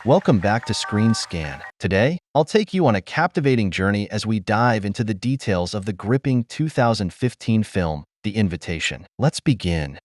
Welcome back to Screen Scan. Today, I'll take you on a captivating journey as we dive into the details of the gripping 2015 film, The Invitation. Let's begin.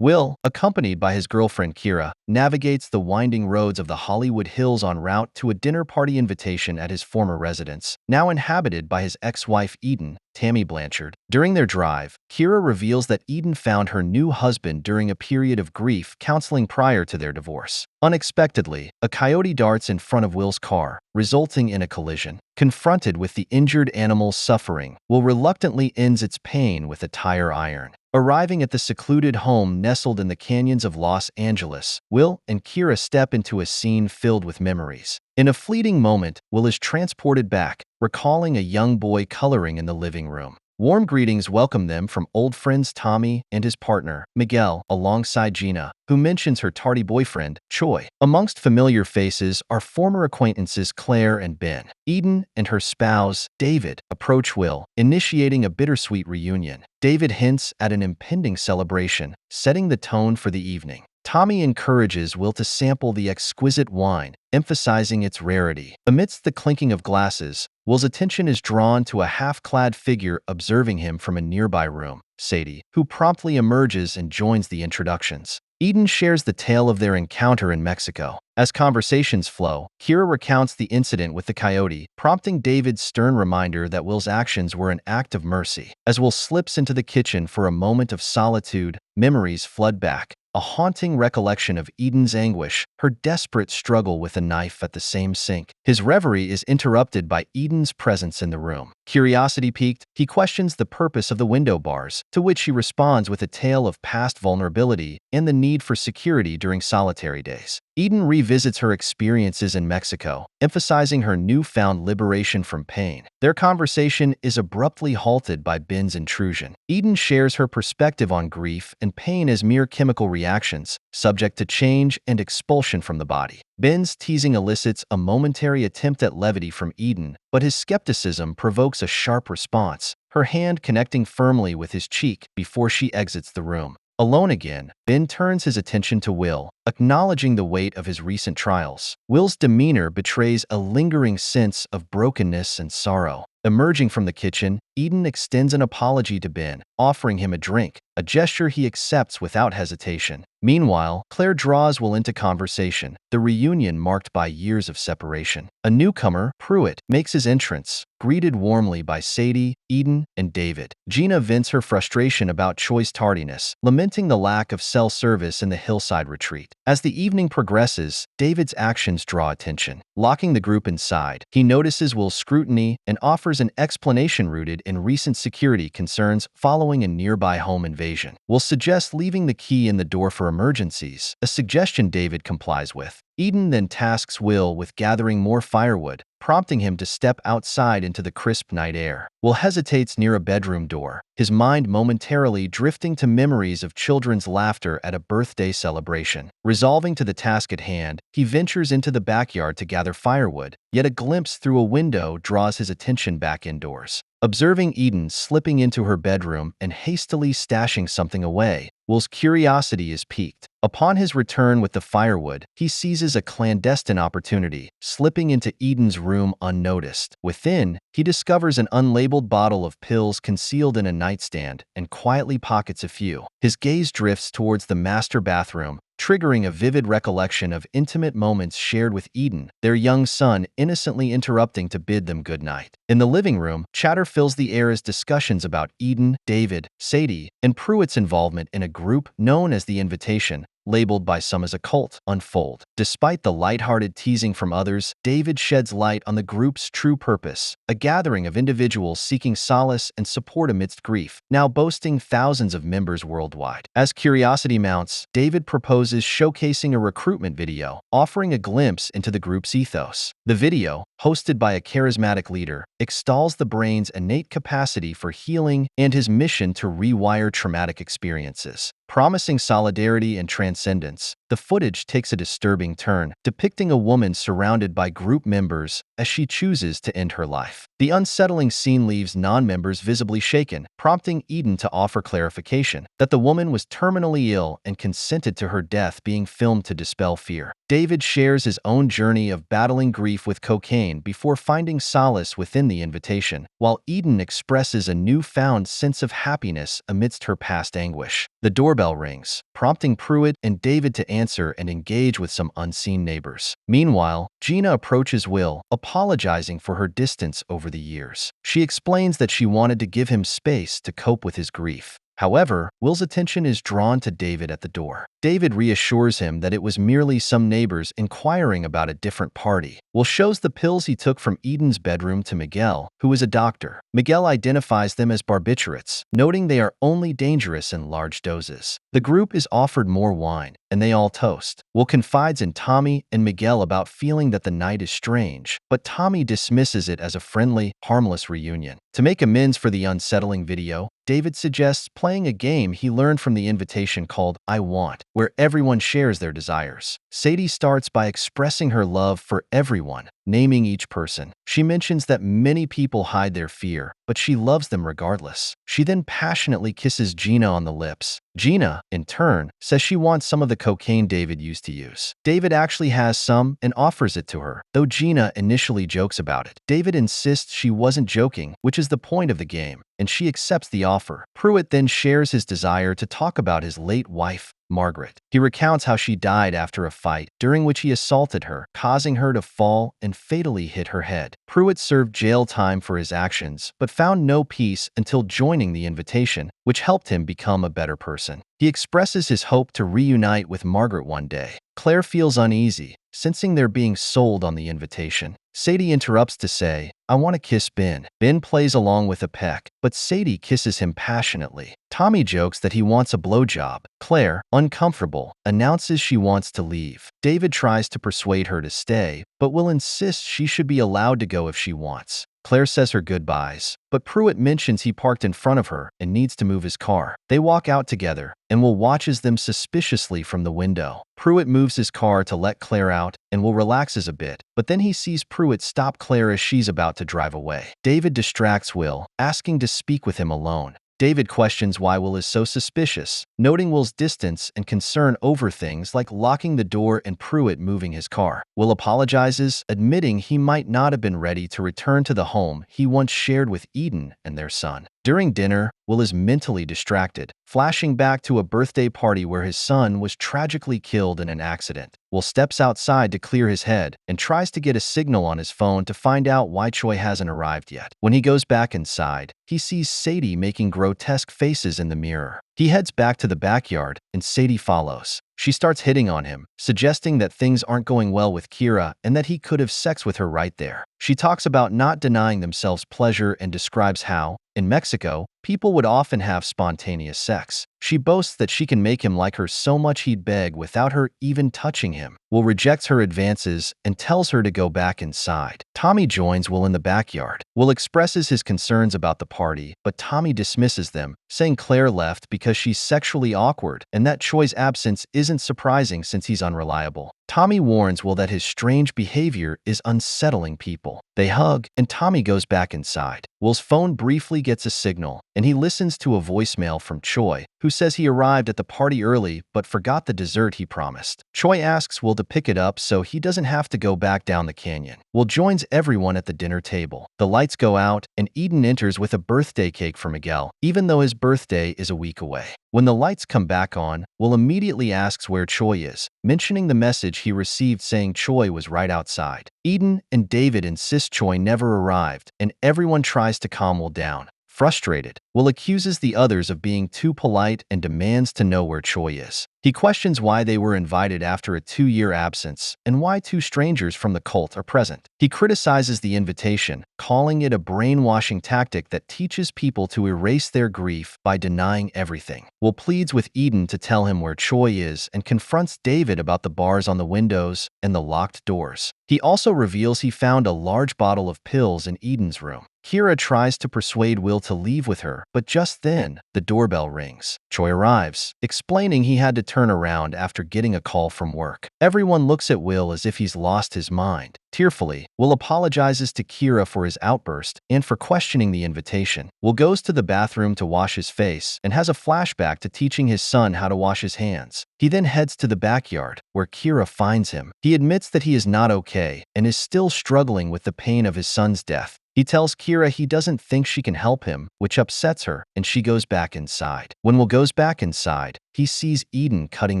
Will, accompanied by his girlfriend Kira, navigates the winding roads of the Hollywood Hills en route to a dinner party invitation at his former residence, now inhabited by his ex-wife Eden, Tammy Blanchard. During their drive, Kira reveals that Eden found her new husband during a period of grief counseling prior to their divorce. Unexpectedly, a coyote darts in front of Will's car, resulting in a collision. Confronted with the injured animal's suffering, Will reluctantly ends its pain with a tire iron. Arriving at the secluded home nestled in the canyons of Los Angeles, Will and Kira step into a scene filled with memories. In a fleeting moment, Will is transported back, recalling a young boy coloring in the living room. Warm greetings welcome them from old friends Tommy and his partner, Miguel, alongside Gina, who mentions her tardy boyfriend, Choi. Amongst familiar faces are former acquaintances Claire and Ben. Eden and her spouse, David, approach Will, initiating a bittersweet reunion. David hints at an impending celebration, setting the tone for the evening. Tommy encourages Will to sample the exquisite wine, emphasizing its rarity. Amidst the clinking of glasses, Will's attention is drawn to a half-clad figure observing him from a nearby room, Sadie, who promptly emerges and joins the introductions. Eden shares the tale of their encounter in Mexico. As conversations flow, Kira recounts the incident with the coyote, prompting David's stern reminder that Will's actions were an act of mercy. As Will slips into the kitchen for a moment of solitude, memories flood back. A haunting recollection of Eden's anguish, her desperate struggle with a knife at the same sink. His reverie is interrupted by Eden's presence in the room. Curiosity piqued, he questions the purpose of the window bars, to which she responds with a tale of past vulnerability and the need for security during solitary days. Eden revisits her experiences in Mexico, emphasizing her newfound liberation from pain. Their conversation is abruptly halted by Ben's intrusion. Eden shares her perspective on grief and pain as mere chemical reactions, subject to change and expulsion from the body. Ben's teasing elicits a momentary attempt at levity from Eden, but his skepticism provokes a sharp response, her hand connecting firmly with his cheek before she exits the room. Alone again, Ben turns his attention to Will, acknowledging the weight of his recent trials. Will's demeanor betrays a lingering sense of brokenness and sorrow. Emerging from the kitchen, Eden extends an apology to Ben, offering him a drink, a gesture he accepts without hesitation. Meanwhile, Claire draws Will into conversation, the reunion marked by years of separation. A newcomer, Pruitt, makes his entrance, greeted warmly by Sadie, Eden, and David. Gina vents her frustration about Choi's tardiness, lamenting the lack of cell service in the hillside retreat. As the evening progresses, David's actions draw attention. Locking the group inside, he notices Will's scrutiny and offers an explanation rooted in recent security concerns following a nearby home invasion. Will suggests leaving the key in the door for emergencies, a suggestion David complies with. Eden then tasks Will with gathering more firewood, prompting him to step outside into the crisp night air. Will hesitates near a bedroom door, his mind momentarily drifting to memories of children's laughter at a birthday celebration. Resolving to the task at hand, he ventures into the backyard to gather firewood, yet a glimpse through a window draws his attention back indoors. Observing Eden slipping into her bedroom and hastily stashing something away, Will's curiosity is piqued. Upon his return with the firewood, he seizes a clandestine opportunity, slipping into Eden's room unnoticed. Within, he discovers an unlabeled bottle of pills concealed in a nightstand and quietly pockets a few. His gaze drifts towards the master bathroom, triggering a vivid recollection of intimate moments shared with Eden, their young son innocently interrupting to bid them good night. In the living room, chatter fills the air as discussions about Eden, David, Sadie, and Pruitt's involvement in a group known as The Invitation, labeled by some as a cult, unfold. Despite the lighthearted teasing from others, David sheds light on the group's true purpose, a gathering of individuals seeking solace and support amidst grief, now boasting thousands of members worldwide. As curiosity mounts, David proposes showcasing a recruitment video, offering a glimpse into the group's ethos. The video, hosted by a charismatic leader, extols the brain's innate capacity for healing and his mission to rewire traumatic experiences. promising solidarity and transcendence. The footage takes a disturbing turn, depicting a woman surrounded by group members as she chooses to end her life. The unsettling scene leaves non-members visibly shaken, prompting Eden to offer clarification that the woman was terminally ill and consented to her death being filmed to dispel fear. David shares his own journey of battling grief with cocaine before finding solace within the invitation, while Eden expresses a newfound sense of happiness amidst her past anguish. The doorbell rings, prompting Pruitt and David to answer and engage with some unseen neighbors. Meanwhile, Gina approaches Will, apologizing for her distance over the years. She explains that she wanted to give him space to cope with his grief. However, Will's attention is drawn to David at the door. David reassures him that it was merely some neighbors inquiring about a different party. Will shows the pills he took from Eden's bedroom to Miguel, who is a doctor. Miguel identifies them as barbiturates, noting they are only dangerous in large doses. The group is offered more wine, and they all toast. Will confides in Tommy and Miguel about feeling that the night is strange, but Tommy dismisses it as a friendly, harmless reunion. To make amends for the unsettling video, David suggests playing a game he learned from the invitation called I Want, where everyone shares their desires. Sadie starts by expressing her love for everyone, naming each person. She mentions that many people hide their fear, but she loves them regardless. She then passionately kisses Gina on the lips. Gina, in turn, says she wants some of the cocaine David used to use. David actually has some and offers it to her, though Gina initially jokes about it. David insists she wasn't joking, which is the point of the game, and she accepts the offer. Pruitt then shares his desire to talk about his late wife, Margaret. He recounts how she died after a fight, during which he assaulted her, causing her to fall and fatally hit her head. Pruitt served jail time for his actions, but found no peace until joining the invitation, which helped him become a better person. He expresses his hope to reunite with Margaret one day. Claire feels uneasy, sensing they're being sold on the invitation. Sadie interrupts to say, I want to kiss Ben. Ben plays along with a peck, but Sadie kisses him passionately. Tommy jokes that he wants a blowjob. Claire, uncomfortable, announces she wants to leave. David tries to persuade her to stay, but will insist she should be allowed to go if she wants. Claire says her goodbyes, but Pruitt mentions he parked in front of her and needs to move his car. They walk out together, and Will watches them suspiciously from the window. Pruitt moves his car to let Claire out, and Will relaxes a bit, but then he sees Pruitt stop Claire as she's about to drive away. David distracts Will, asking to speak with him alone. David questions why Will is so suspicious, noting Will's distance and concern over things like locking the door and Pruitt moving his car. Will apologizes, admitting he might not have been ready to return to the home he once shared with Eden and their son. During dinner, Will is mentally distracted, flashing back to a birthday party where his son was tragically killed in an accident. Will steps outside to clear his head and tries to get a signal on his phone to find out why Choi hasn't arrived yet. When he goes back inside, he sees Sadie making grotesque faces in the mirror. He heads back to the backyard, and Sadie follows. She starts hitting on him, suggesting that things aren't going well with Kira and that he could have sex with her right there. She talks about not denying themselves pleasure and describes how, in Mexico, people would often have spontaneous sex. She boasts that she can make him like her so much he'd beg without her even touching him. Will rejects her advances and tells her to go back inside. Tommy joins Will in the backyard. Will expresses his concerns about the party, but Tommy dismisses them, saying Claire left because she's sexually awkward and that Choi's absence isn't surprising since he's unreliable. Tommy warns Will that his strange behavior is unsettling people. They hug, and Tommy goes back inside. Will's phone briefly gets a signal, and he listens to a voicemail from Choi, who says he arrived at the party early but forgot the dessert he promised. Choi asks Will to pick it up so he doesn't have to go back down the canyon. Will joins everyone at the dinner table. The lights go out, and Eden enters with a birthday cake for Miguel, even though his birthday is a week away. When the lights come back on, Will immediately asks where Choi is, mentioning the message he received saying Choi was right outside. Eden and David insist Choi never arrived, and everyone tries to calm Will down. Frustrated, Will accuses the others of being too polite and demands to know where Choi is. He questions why they were invited after a 2-year absence and why 2 strangers from the cult are present. He criticizes the invitation, calling it a brainwashing tactic that teaches people to erase their grief by denying everything. Will pleads with Eden to tell him where Choi is and confronts David about the bars on the windows and the locked doors. He also reveals he found a large bottle of pills in Eden's room. Kira tries to persuade Will to leave with her, but just then, the doorbell rings. Choi arrives, explaining he had to turn around after getting a call from work. Everyone looks at Will as if he's lost his mind. Tearfully, Will apologizes to Kira for his outburst and for questioning the invitation. Will goes to the bathroom to wash his face and has a flashback to teaching his son how to wash his hands. He then heads to the backyard, where Kira finds him. He admits that he is not okay and is still struggling with the pain of his son's death. He tells Kira he doesn't think she can help him, which upsets her, and she goes back inside. When Will goes back inside, he sees Eden cutting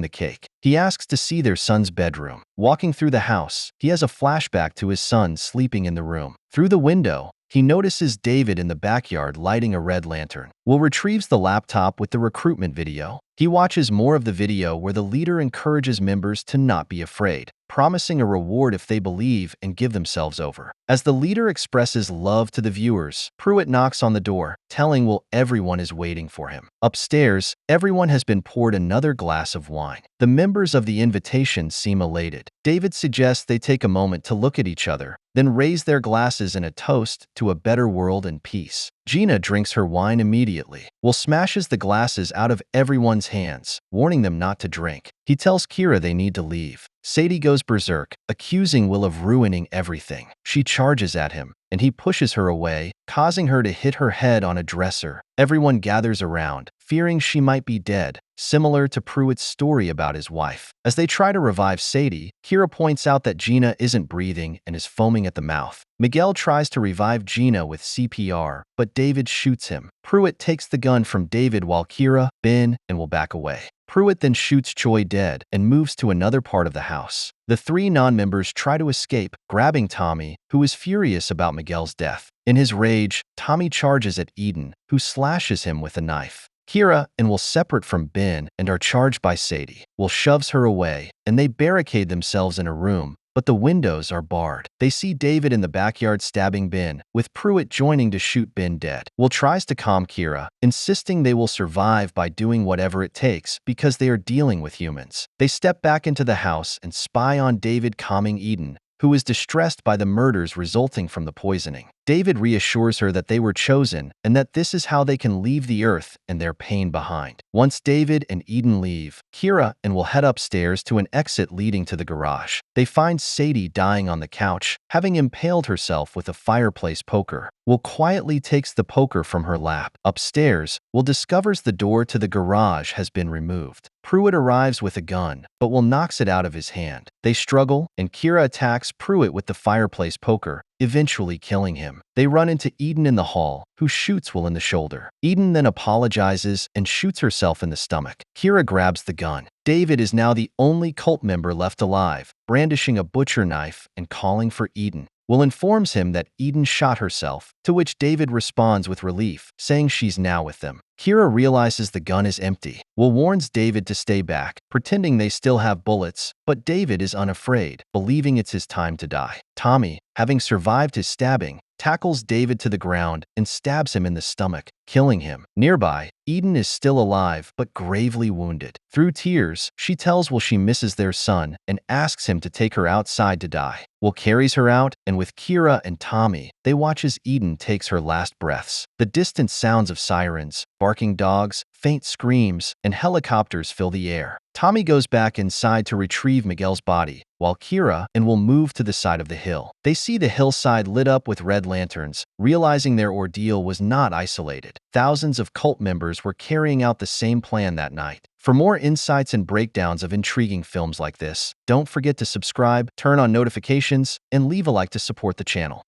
the cake. He asks to see their son's bedroom. Walking through the house, he has a flashback to his son sleeping in the room. Through the window, he notices David in the backyard lighting a red lantern. Will retrieves the laptop with the recruitment video. He watches more of the video where the leader encourages members to not be afraid, promising a reward if they believe and give themselves over. As the leader expresses love to the viewers, Pruitt knocks on the door, telling Will everyone is waiting for him. Upstairs, everyone has been poured another glass of wine. The members of the invitation seem elated. David suggests they take a moment to look at each other, then raise their glasses in a toast to a better world and peace. Gina drinks her wine immediately. Will smashes the glasses out of everyone's hands, warning them not to drink. He tells Kira they need to leave. Sadie goes berserk, accusing Will of ruining everything. She charges at him, and he pushes her away, causing her to hit her head on a dresser. Everyone gathers around, fearing she might be dead, similar to Pruitt's story about his wife. As they try to revive Sadie, Kira points out that Gina isn't breathing and is foaming at the mouth. Miguel tries to revive Gina with CPR, but David shoots him. Pruitt takes the gun from David while Kira, Ben, and Will back away. Pruitt then shoots Choi dead and moves to another part of the house. The three non-members try to escape, grabbing Tommy, who is furious about Miguel's death. In his rage, Tommy charges at Eden, who slashes him with a knife. Kira and Will separate from Ben and are charged by Sadie. Will shoves her away, and they barricade themselves in a room, but the windows are barred. They see David in the backyard stabbing Ben, with Pruitt joining to shoot Ben dead. Will tries to calm Kira, insisting they will survive by doing whatever it takes because they are dealing with humans. They step back into the house and spy on David calming Eden, who is distressed by the murders resulting from the poisoning. David reassures her that they were chosen and that this is how they can leave the earth and their pain behind. Once David and Eden leave, Kira and Will head upstairs to an exit leading to the garage. They find Sadie dying on the couch, having impaled herself with a fireplace poker. Will quietly takes the poker from her lap. Upstairs, Will discovers the door to the garage has been removed. Pruitt arrives with a gun, but Will knocks it out of his hand. They struggle, and Kira attacks Pruitt with the fireplace poker, eventually killing him. They run into Eden in the hall, who shoots Will in the shoulder. Eden then apologizes and shoots herself in the stomach. Kira grabs the gun. David is now the only cult member left alive, brandishing a butcher knife and calling for Eden. Will informs him that Eden shot herself, to which David responds with relief, saying she's now with them. Kira realizes the gun is empty. Will warns David to stay back, pretending they still have bullets, but David is unafraid, believing it's his time to die. Tommy, having survived his stabbing, tackles David to the ground and stabs him in the stomach, killing him. Nearby, Eden is still alive but gravely wounded. Through tears, she tells Will she misses their son and asks him to take her outside to die. Will carries her out, and with Kira and Tommy, they watch as Eden takes her last breaths. The distant sounds of sirens, barking dogs, faint screams, and helicopters fill the air. Tommy goes back inside to retrieve Miguel's body, while Kira and Will move to the side of the hill. They see the hillside lit up with red lanterns, realizing their ordeal was not isolated. Thousands of cult members were carrying out the same plan that night. For more insights and breakdowns of intriguing films like this, don't forget to subscribe, turn on notifications, and leave a like to support the channel.